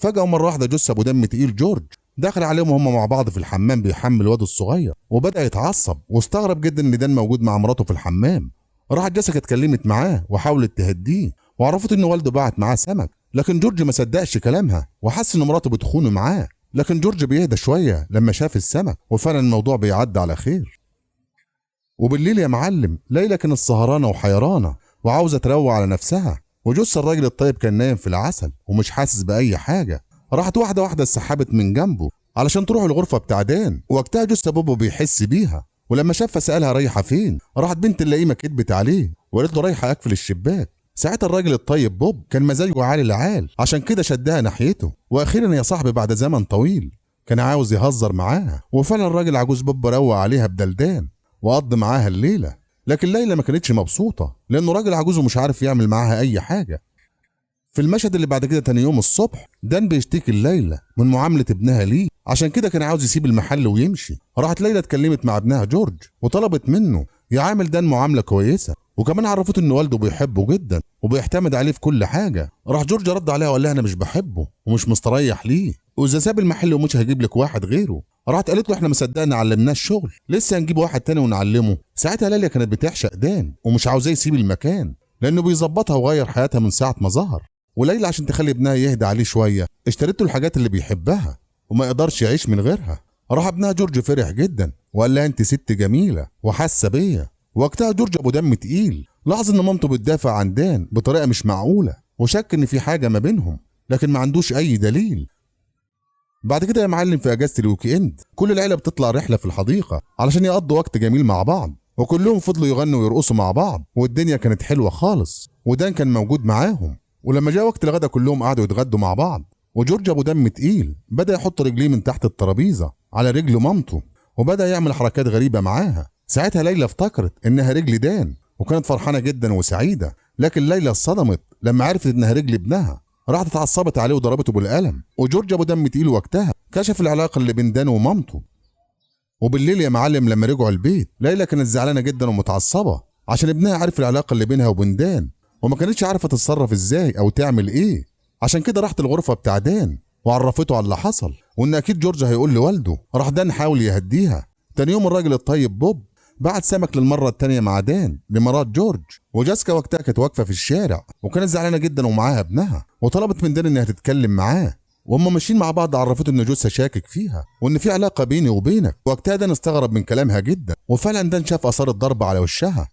فجأة ومرة واحدة جثة ابو دم تقيل جورج دخل عليهم وهم مع بعض في الحمام بيحمل الواد الصغير، وبدأ يتعصب واستغرب جدا ان دان موجود مع مراته في الحمام. راحت جيسيكا اتكلمت معاه وحاولت تهديه وعرفت ان والده بعت معاه سمك، لكن جورج ما صدقش كلامها وحس ان مراته بتخونه معاه. لكن جورج بيهدى شويه لما شاف السمك، وفعلا الموضوع بيعدي على خير. وبالليل يا معلم ليلى كانت سهرانه وحيرانه وعاوزه تروق على نفسها، وجث الراجل الطيب كان نايم في العسل ومش حاسس باي حاجه. راحت واحده واحده اتسحبت من جنبه علشان تروح الغرفه بتاع دان، وقتها جث بوبو بيحس بيها، ولما شافها سالها رايحه فين. راحت بنت اللئيمه كدبت عليه وقالت له رايحه اقفل الشباك. ساعتها الراجل الطيب بوب كان مزاجه عالي العال عشان كده شدها ناحيته. واخيرا يا صاحبي بعد زمن طويل كان عاوز يهزر معاها، وفعلا الراجل عجوز بوب روق عليها بدلدان وقضى معاها الليله. لكن ليلى ما كانتش مبسوطه لانه راجل عجوز ومش عارف يعمل معاها اي حاجه. في المشهد اللي بعد كده تاني يوم الصبح دان بيشتكي ليلى من معامله ابنها ليه، عشان كده كان عاوز يسيب المحل ويمشي. راحت ليلى اتكلمت مع ابنها جورج وطلبت منه يعامل دان معامله كويسه، وكمان عرفته ان والده بيحبه جدا وبيعتمد عليه في كل حاجه. راح جورج رد عليها وقال لها انا مش بحبه ومش مستريح ليه، واذا ساب المحل ومش هجيب لك واحد غيره. راحت قالت له احنا ما صدقنا علمناه الشغل، لسه هنجيب واحد تاني ونعلمه. ساعتها ليلى كانت بتعشق دان ومش عاوزاه يسيب المكان لانه بيظبطها وغير حياتها من ساعه ما ظهر. وليلى عشان تخلي ابنها يهدى عليه شويه اشترت له الحاجات اللي بيحبها وما يقدرش يعيش من غيرها. راح ابنها جورج فرح جدا وقال لها انت ست جميله وحاسه بيا. وقتها جورج ابو دم تقيل لاحظ ان مامته بتدافع عن دان بطريقه مش معقوله، وشك ان في حاجه ما بينهم لكن ما عندوش اي دليل. بعد كده يا معلم في اجازه الويك اند كل العيله بتطلع رحله في الحديقه علشان يقضوا وقت جميل مع بعض، وكلهم فضلوا يغنوا ويرقصوا مع بعض والدنيا كانت حلوه خالص، ودان كان موجود معاهم. ولما جاء وقت الغدا كلهم قعدوا يتغدوا مع بعض، وجورج ابو دم تقيل بدا يحط رجليه من تحت الترابيزه على رجل مامته وبدا يعمل حركات غريبه معاها. ساعتها ليلى افتكرت انها رجل دان وكانت فرحانه جدا وسعيده، لكن ليلى اتصدمت لما عرفت انها رجل ابنها. راحت اتعصبت عليه وضربته بالقلم، وجورج ابو دم تقيل وقتها كشف العلاقه اللي بين دان ومامته. وبالليل يا معلم لما رجعوا البيت ليلى كانت زعلانه جدا ومتعصبه عشان ابنها عارف العلاقه اللي بينها وبين دان وما كانتش عارفه تتصرف ازاي او تعمل ايه. عشان كده راحت الغرفه بتاع دان وعرفته على اللي حصل وان اكيد جورج هيقول لوالده. راح دان حاول يهديها. تاني يوم الراجل الطيب بوب بعت سمك للمره التانيه مع دان لمرات جورج، وجاسكا وقتها كانت واقفه في الشارع وكانت زعلانه جدا ومعاها ابنها، وطلبت من دان انها تتكلم معاه. وهم ماشيين مع بعض عرفته ان جوزها شاكك فيها وان في علاقه بيني وبينك. وقتها دان استغرب من كلامها جدا، وفعلا دان شاف اثار الضرب على وشها